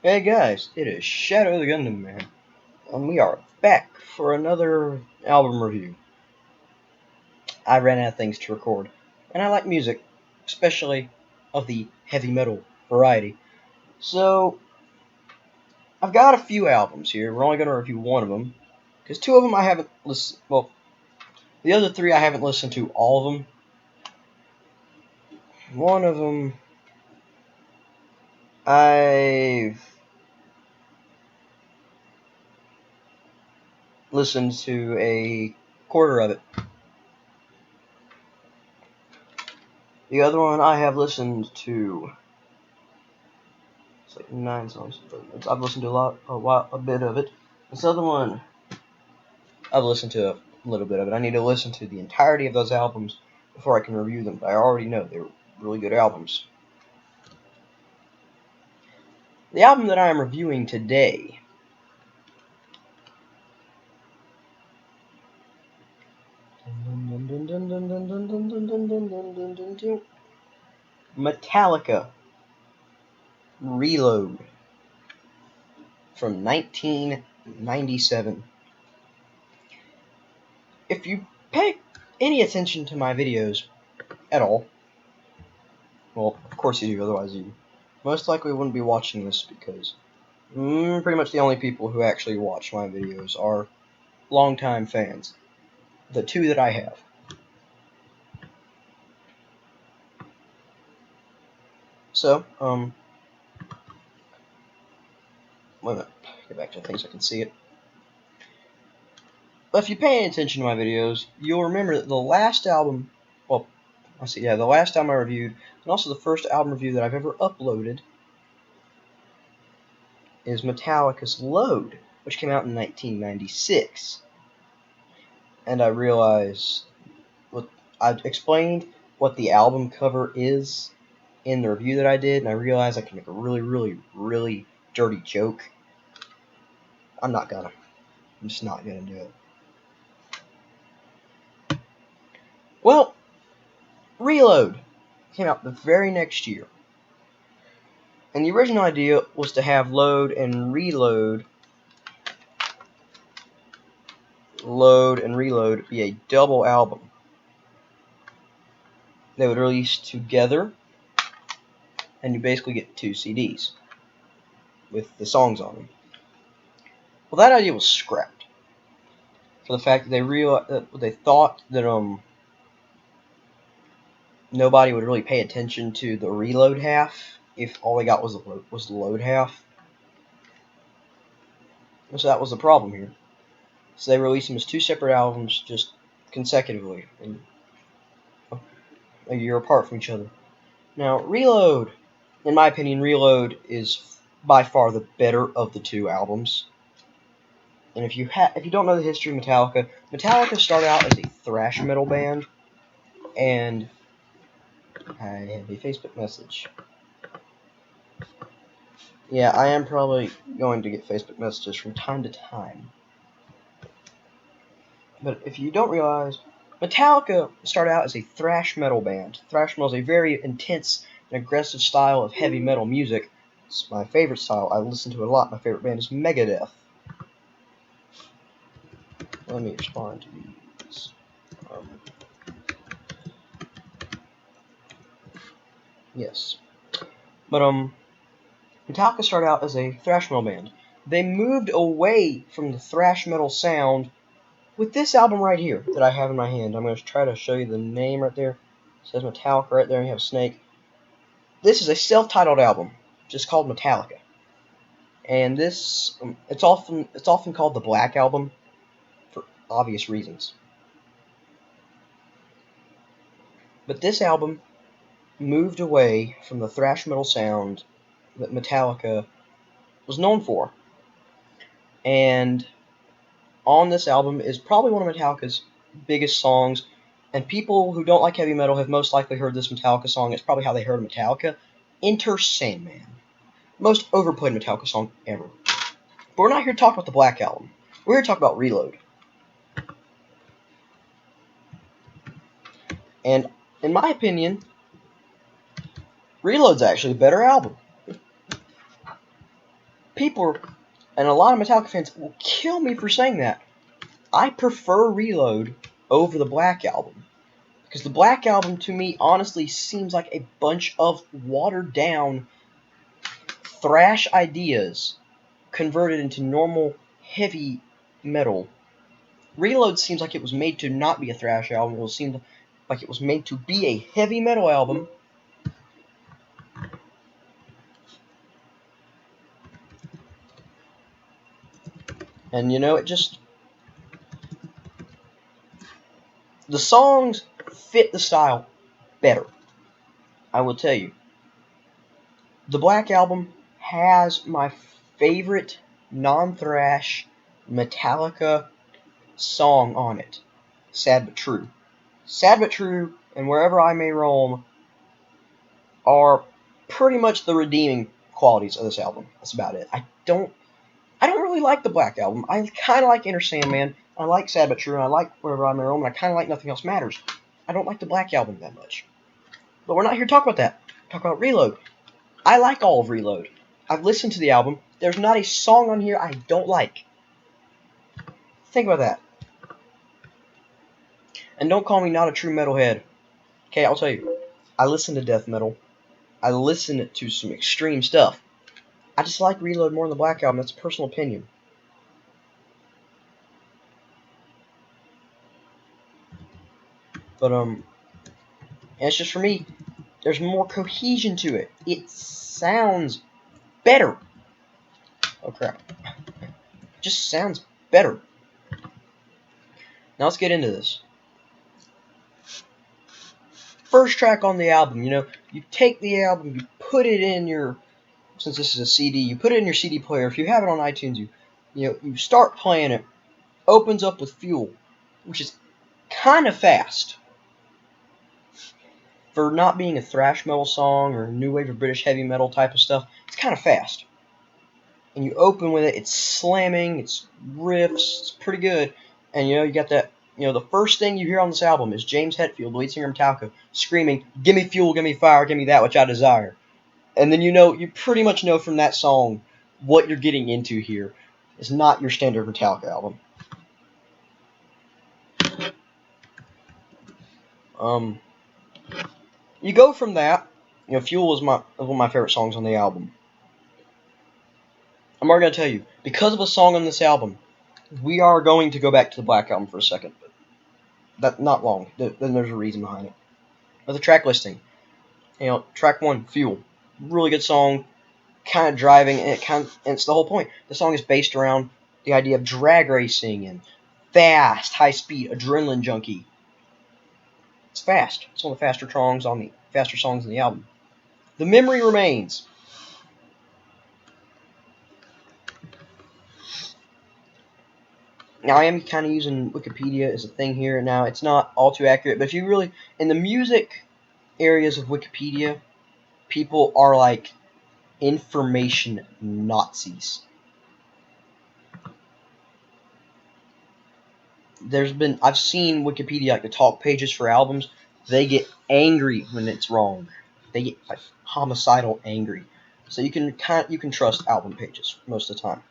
Hey guys, it is Shadow the Gundam Man, and we are back for another album review. I ran out of things to record, and I like music, especially of the heavy metal variety. So, I've got a few albums here. We're only going to review one of them, because two of them I haven't listened. Well, the other three I haven't listened to all of them. One of them I've listened to a quarter of it. The other one I have listened to. It's like 9 songs. I've listened to a bit of it. This other one, I've listened to a little bit of it. I need to listen to the entirety of those albums before I can review them. But I already know they're really good albums. The album that I am reviewing today Metallica ReLoad from 1997. If you pay any attention to my videos at all, well, of course you do, otherwise you most likely wouldn't be watching this, because pretty much the only people who actually watch my videos are longtime fans. The two that I have. So, wait a minute. Get back to things so I can see it. But if you pay any attention to my videos, you'll remember that the last album, well, the last album I reviewed, and also the first album review that I've ever uploaded, is Metallica's Load, which came out in 1996. And I realized, I explained what the album cover is in the review that I did, and I realized I can make a really, really, really dirty joke. I'm just not gonna do it. Well, ReLoad came out the very next year. And the original idea was to have Load and Reload be a double album. They would release together, and you basically get 2 CDs with the songs on them. Well, that idea was scrapped for the fact that they thought that nobody would really pay attention to the Reload half if all they got was the Load half. And so that was the problem here. So they released them as 2 separate albums, just consecutively, and a year apart from each other. Now, ReLoad, in my opinion, ReLoad is by far the better of the 2 albums. And if you don't know the history of Metallica, Metallica started out as a thrash metal band, and I have a Facebook message. Yeah, I am probably going to get Facebook messages from time to time. But if you don't realize, Metallica started out as a thrash metal band. Thrash metal is a very intense and aggressive style of heavy metal music. It's my favorite style. I listen to it a lot. My favorite band is Megadeth. Let me respond to these. Yes. But, Metallica started out as a thrash metal band. They moved away from the thrash metal sound with this album right here that I have in my hand. I'm going to try to show you the name right there. It says Metallica right there, and you have a snake. This is a self-titled album, just called Metallica. And this, it's often called the Black Album for obvious reasons. But this album moved away from the thrash metal sound that Metallica was known for. And on this album is probably one of Metallica's biggest songs, and people who don't like heavy metal have most likely heard this Metallica song. It's probably how they heard Metallica. Enter Sandman. Most overplayed Metallica song ever. But we're not here to talk about the Black Album. We're here to talk about ReLoad. And in my opinion, ReLoad's actually a better album. people, and a lot of Metallica fans will kill me for saying that. I prefer ReLoad over the Black Album. Because the Black Album, to me, honestly seems like a bunch of watered-down thrash ideas converted into normal, heavy metal. ReLoad seems like it was made to not be a thrash album. It seemed like it was made to be a heavy metal album. And, you know, it just... the songs fit the style better. I will tell you. The Black Album has my favorite non-thrash Metallica song on it. Sad But True. Sad But True and Wherever I May Roam are pretty much the redeeming qualities of this album. That's about it. I don't really like the Black Album. I kind of like Enter Sandman. I like Sad But True, and I like Wherever I May Roam, and I kind of like Nothing Else Matters. I don't like the Black Album that much. But we're not here to talk about that. Talk about ReLoad. I like all of ReLoad. I've listened to the album. There's not a song on here I don't like. Think about that. And don't call me not a true metalhead. Okay, I'll tell you. I listen to death metal. I listen to some extreme stuff. I just like ReLoad more than the Black Album. That's a personal opinion. But, and it's just for me, there's more cohesion to it. It sounds better. Oh, crap. It just sounds better. Now let's get into this. First track on the album, you know, you take the album, you put it in your, since this is a CD, you put it in your CD player. If you have it on iTunes, you start playing it. Opens up with Fuel, which is kind of fast. For not being a thrash metal song or new wave of British heavy metal type of stuff, it's kind of fast. And you open with it, it's slamming, it's riffs, it's pretty good. And you got that, the first thing you hear on this album is James Hetfield, lead singer of Metallica, screaming, "Give me fuel, give me fire, give me that which I desire." And then you pretty much know from that song what you're getting into here. It's not your standard Metallica album. You go from that. Fuel is one of my favorite songs on the album. I'm already gonna tell you, because of a song on this album, we are going to go back to the Black Album for a second. That not long. Then there's a reason behind it. But the track listing, track 1, Fuel, really good song, kind of driving, and it's the whole point. The song is based around the idea of drag racing and fast, high speed, adrenaline junkie. It's fast. It's one of the faster songs on the album. The Memory Remains. Now, I am kind of using Wikipedia as a thing here. Now, it's not all too accurate, but if you really, in the music areas of Wikipedia, people are like information Nazis. I've seen Wikipedia, like the talk pages for albums, they get angry when it's wrong. They get like homicidal angry. So you can trust album pages most of the time.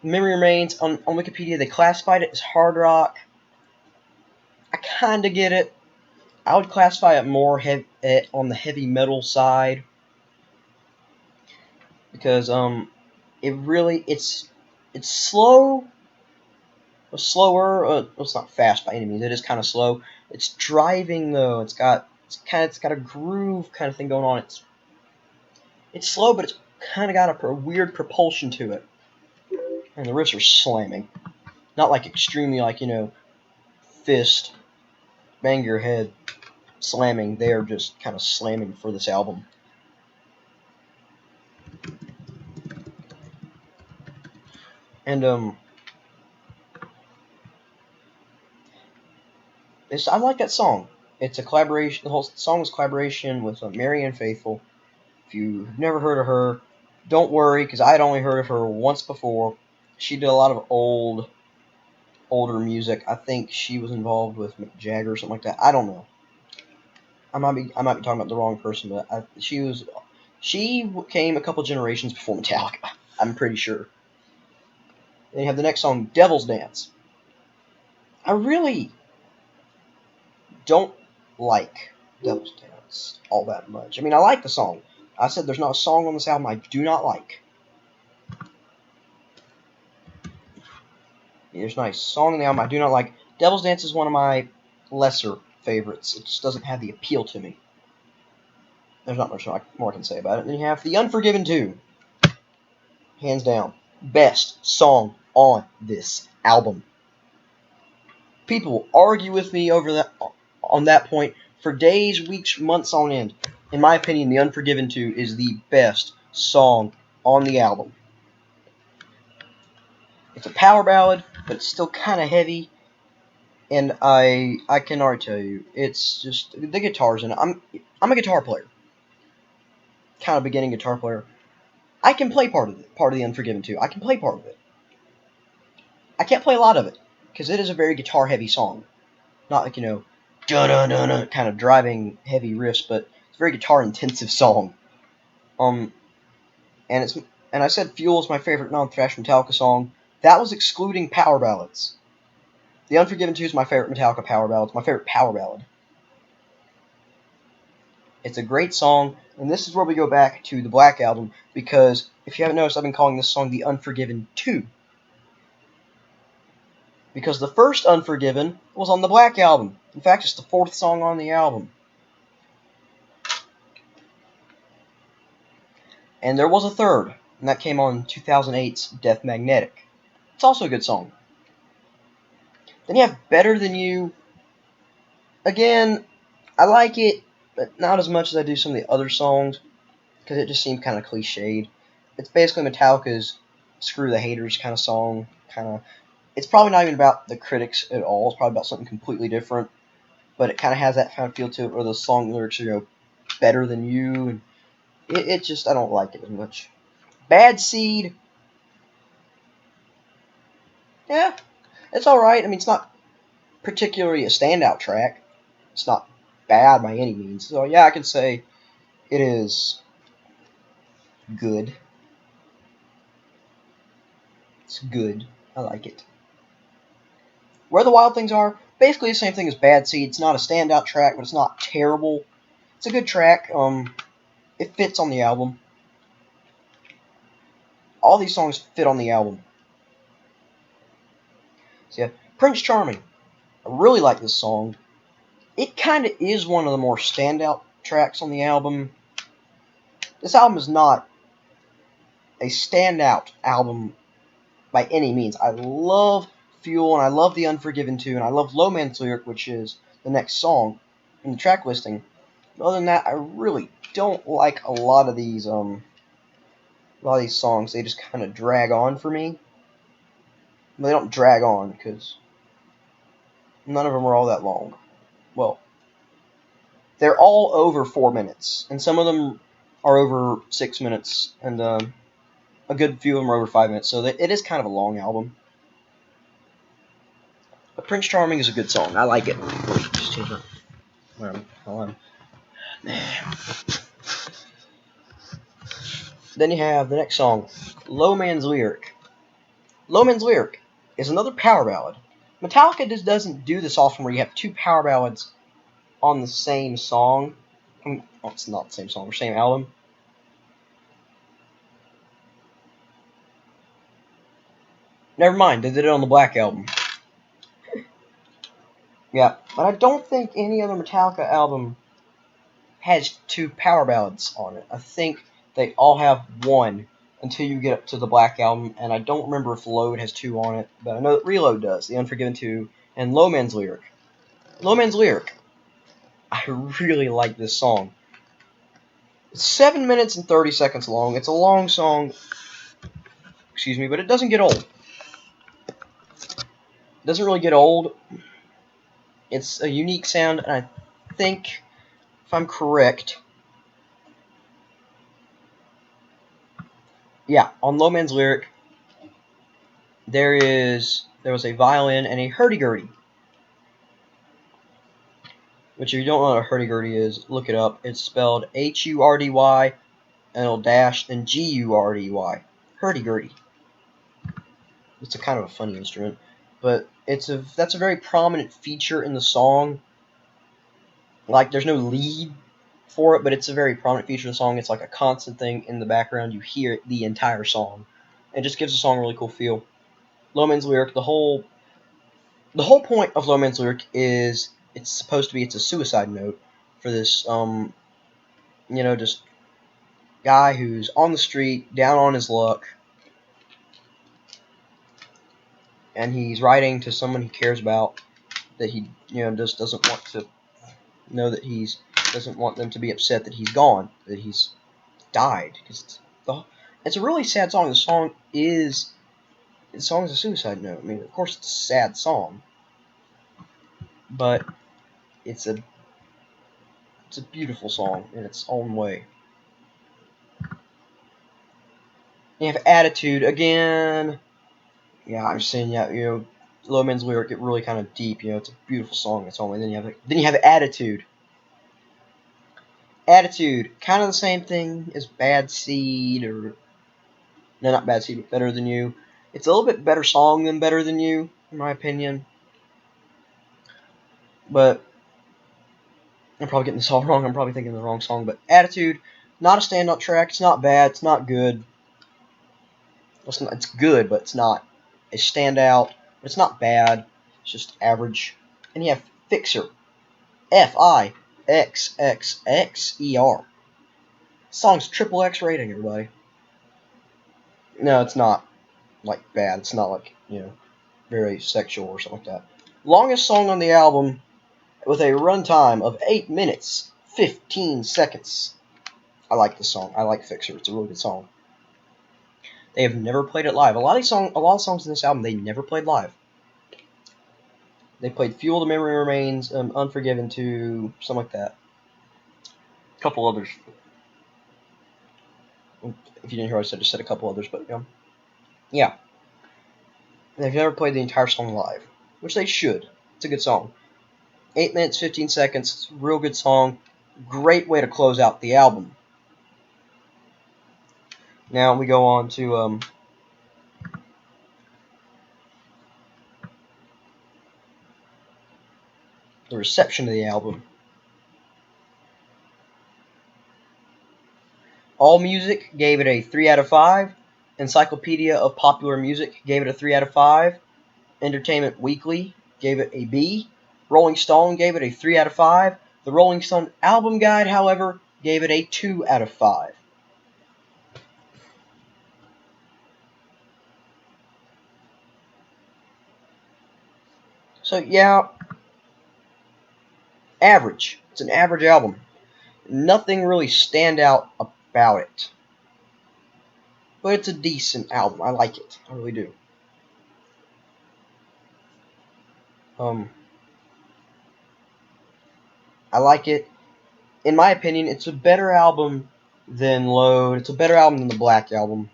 Memory Remains, on Wikipedia, they classified it as hard rock. I kind of get it. I would classify it more on the heavy metal side. Because it's slow. Slower. It's not fast by any means. It is kind of slow. It's driving though. It's got a groove kind of thing going on. It's slow, but it's kind of got a weird propulsion to it. And the riffs are slamming, not like extremely like fist, bang your head, slamming. They are just kind of slamming for this album. And I like that song. It's a collaboration. The whole song is a collaboration with Marianne Faithfull. If you've never heard of her, don't worry, because I'd only heard of her once before. She did a lot of older music. I think she was involved with Mick Jagger or something like that. I don't know. I might be talking about the wrong person, but she She came a couple generations before Metallica, I'm pretty sure. Then you have the next song, Devil's Dance. I really don't like Devil's Dance all that much. I mean, I like the song. I said there's not a song on this album I do not like. There's not a song on the album I do not like. Devil's Dance is one of my lesser favorites. It just doesn't have the appeal to me. There's not much more I can say about it. And then you have The Unforgiven 2. Hands down. Best song on this album. People will argue with me on that point for days, weeks, months on end. In my opinion, The Unforgiven 2 is the best song on the album. It's a power ballad, but it's still kind of heavy. And I can already tell you, it's just the guitars in it. I'm a guitar player, kind of beginning guitar player. I can play part of The Unforgiven 2. I can play part of it. I can't play a lot of it because it is a very guitar heavy song, not like da-da-da-da kind of driving heavy riffs, but it's a very guitar intensive song. And I said Fuel is my favorite non-thrash Metallica song. That was excluding power ballads. The Unforgiven 2 is my favorite Metallica power ballad. It's my favorite power ballad. It's a great song, and this is where we go back to the Black Album, because if you haven't noticed, I've been calling this song The Unforgiven 2. Because the first Unforgiven was on the Black Album. In fact, it's the 4th song on the album. And there was a third, and that came on 2008's Death Magnetic. It's also a good song. Then you have Better Than You. Again, I like it, but not as much as I do some of the other songs, because it just seemed kind of cliched. It's basically Metallica's Screw the Haters kind of song. It's probably not even about the critics at all. It's probably about something completely different. But it kind of has that kind of feel to it, where the song lyrics are, better than you. And it just, I don't like it as much. Bad Seed. Yeah, it's alright. I mean, it's not particularly a standout track. It's not bad by any means. So, yeah, I can say it is good. It's good. I like it. Where the Wild Things Are, basically the same thing as Bad Seed. It's not a standout track, but it's not terrible. It's a good track. It fits on the album. All these songs fit on the album. So yeah, Prince Charming. I really like this song. It kind of is one of the more standout tracks on the album. This album is not a standout album by any means. I love Fuel, and I love The Unforgiven 2, and I love Low Man's Lyric, which is the next song in the track listing. But other than that, I really don't like a lot of these songs. They just kind of drag on for me. They don't drag on because none of them are all that long. Well, they're all over 4 minutes, and some of them are over 6 minutes, and a good few of them are over 5 minutes, so it is kind of a long album. But Prince Charming is a good song. I like it. Just change it. Then you have the next song, Low Man's Lyric. Low Man's Lyric is another power ballad. Metallica just doesn't do this often where you have two power ballads on the same song. It's not the same song, or same album. Never mind, they did it on the Black Album. Yeah, but I don't think any other Metallica album has two power ballads on it. I think they all have one until you get up to the Black Album, and I don't remember if Load has two on it, but I know that ReLoad does, The Unforgiven 2, and Low Man's Lyric. Low Man's Lyric. I really like this song. It's 7 minutes and 30 seconds long. It's a long song, but it doesn't get old. It doesn't really get old. It's a unique sound, and I think, if I'm correct, yeah, on Low Man's Lyric, there was a violin and a hurdy-gurdy. Which, if you don't know what a hurdy-gurdy is, look it up. It's spelled H-U-R-D-Y, and it'll dash, and G-U-R-D-Y. Hurdy-gurdy. It's a kind of a funny instrument, but that's a very prominent feature in the song. Like, there's no lead for it, but it's a very prominent feature of the song. It's like a constant thing in the background. You hear it the entire song. It just gives the song a really cool feel. Low Man's Lyric, the whole point of Low Man's Lyric is it's a suicide note for this, just guy who's on the street, down on his luck, and he's writing to someone he cares about that he, just doesn't want to know that doesn't want them to be upset that he's gone, that he's died. Because it's a really sad song. The song is a suicide note. I mean, of course, it's a sad song, but it's a beautiful song in its own way. You have Attitude again. Yeah, I'm saying, Low Man's Lyric get really kind of deep. It's a beautiful song in its own way. Then you have Attitude. Attitude, kind of the same thing as Bad Seed, or no, not Bad Seed, but Better Than You. It's a little bit better song than Better Than You, in my opinion. But I'm probably getting this all wrong. I'm probably thinking of the wrong song. But Attitude, not a standout track. It's not bad. It's not good. It's good, but it's not a standout. But it's not bad. It's just average. And you have Fixer. Fixxxer. Song's triple X rating, everybody. No, it's not like bad. It's not like, very sexual or something like that. Longest song on the album with a runtime of 8 minutes, 15 seconds. I like this song. I like Fixer. It's a really good song. They have never played it live. A lot of songs in this album they never played live. They played Fuel the Memory Remains, Unforgiven 2, something like that. A couple others. If you didn't hear what I said, I just said a couple others, but yeah. They've never played the entire song live, which they should. It's a good song. 8 minutes, 15 seconds. It's a real good song. Great way to close out the album. Now we go on to the reception of the album. AllMusic gave it a 3 out of 5. Encyclopedia of Popular Music gave it a 3 out of 5. Entertainment Weekly gave it a B. Rolling Stone gave it a 3 out of 5. The Rolling Stone Album Guide, however, gave it a 2 out of 5. So, yeah, average. It's an average album. Nothing really stand out about it. But it's a decent album. I like it. I really do. I like it. In my opinion, it's a better album than Load. It's a better album than the Black Album.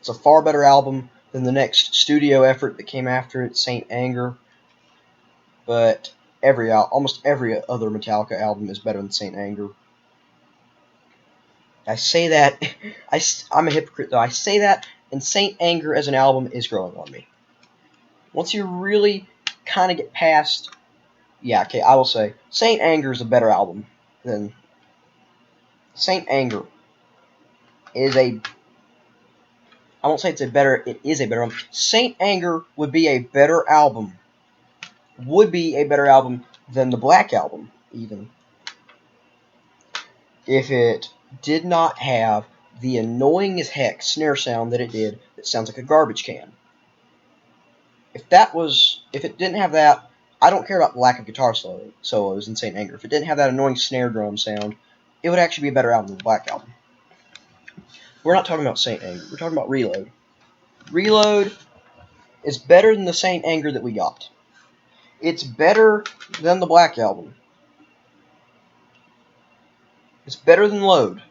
It's a far better album than the next studio effort that came after it, Saint Anger. But almost every other Metallica album is better than Saint Anger. I say that, I'm a hypocrite though. I say that, and Saint Anger as an album is growing on me. Once you really kind of get past, I will say Saint Anger is a better album than Saint Anger is a. I won't say it is a better album. Saint Anger would be a better album. Would be a better album than the Black Album, even. If it did not have the annoying as heck snare sound that it did, that sounds like a garbage can. If it didn't have that, I don't care about the lack of guitar solos in Saint Anger. If it didn't have that annoying snare drum sound, it would actually be a better album than the Black Album. We're not talking about Saint Anger. We're talking about ReLoad. ReLoad is better than the Saint Anger that we got. It's better than the Black Album. It's better than Load.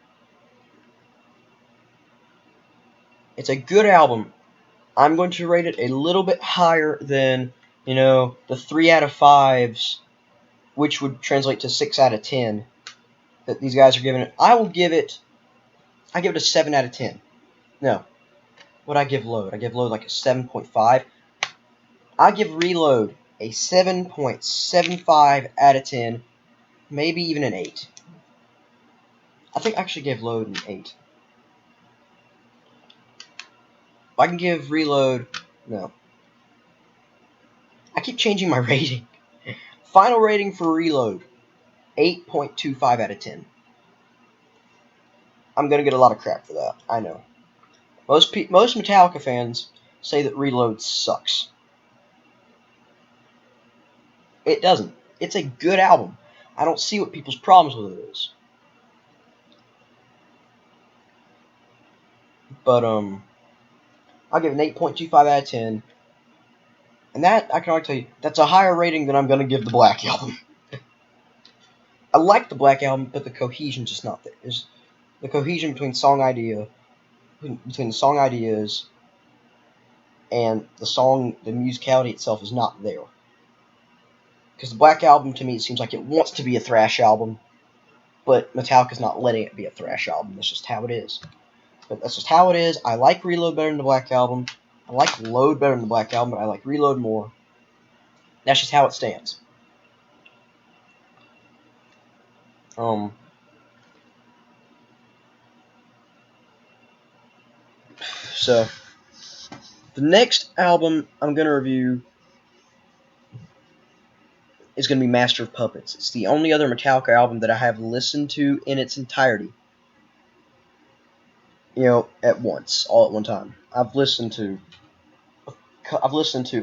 It's a good album. I'm going to rate it a little bit higher than, the 3 out of 5s, which would translate to 6 out of 10 that these guys are giving it. I give it a 7 out of 10. No. What I give Load? I give Load like a 7.5. I give ReLoad a 7.75 out of 10. Maybe even an 8. I think I actually gave Load an 8. I can give ReLoad... No. I keep changing my rating. Final rating for ReLoad, 8.25 out of 10. I'm going to get a lot of crap for that. I know. Most Metallica fans say that ReLoad sucks. It doesn't. It's a good album. I don't see what people's problems with it is. But, I'll give it an 8.25 out of 10. And that, I can already tell you, that's a higher rating than I'm going to give the Black Album. I like the Black Album, but the cohesion's just not there. There's the cohesion between the song ideas and the musicality itself is not there. Because the Black Album, to me, it seems like it wants to be a thrash album, but Metallica's not letting it be a thrash album. That's just how it is. But that's just how it is. I like ReLoad better than the Black Album. I like Load better than the Black Album, but I like ReLoad more. That's just how it stands. So, the next album I'm going to review is going to be Master of Puppets. It's the only other Metallica album that I have listened to in its entirety. At once, all at one time. I've listened to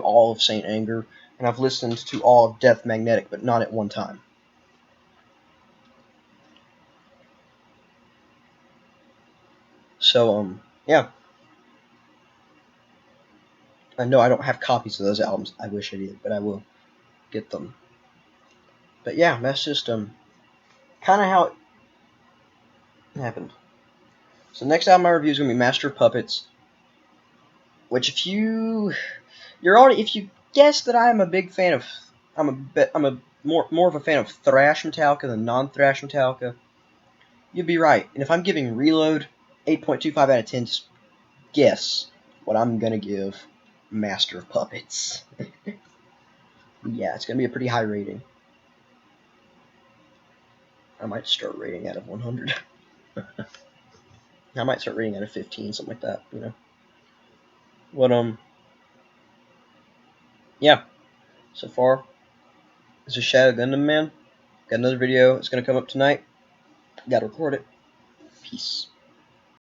all of Saint Anger, and I've listened to all of Death Magnetic, but not at one time. So, yeah. I know I don't have copies of those albums. I wish I did, but I will get them. But yeah, that's just, kind of how it happened. So next album I review is going to be Master of Puppets, which if you guessed that I'm a big fan of, I'm more of a fan of thrash Metallica than non-thrash Metallica, you'd be right. And if I'm giving ReLoad 8.25 out of 10, just guess what I'm going to give Master of Puppets. Yeah, it's going to be a pretty high rating. I might start rating out of 100. I might start rating out of 15, something like that, But, yeah. So far, this is Shadow Gundam Man. Got another video. It's going to come up tonight. Got to record it. Peace.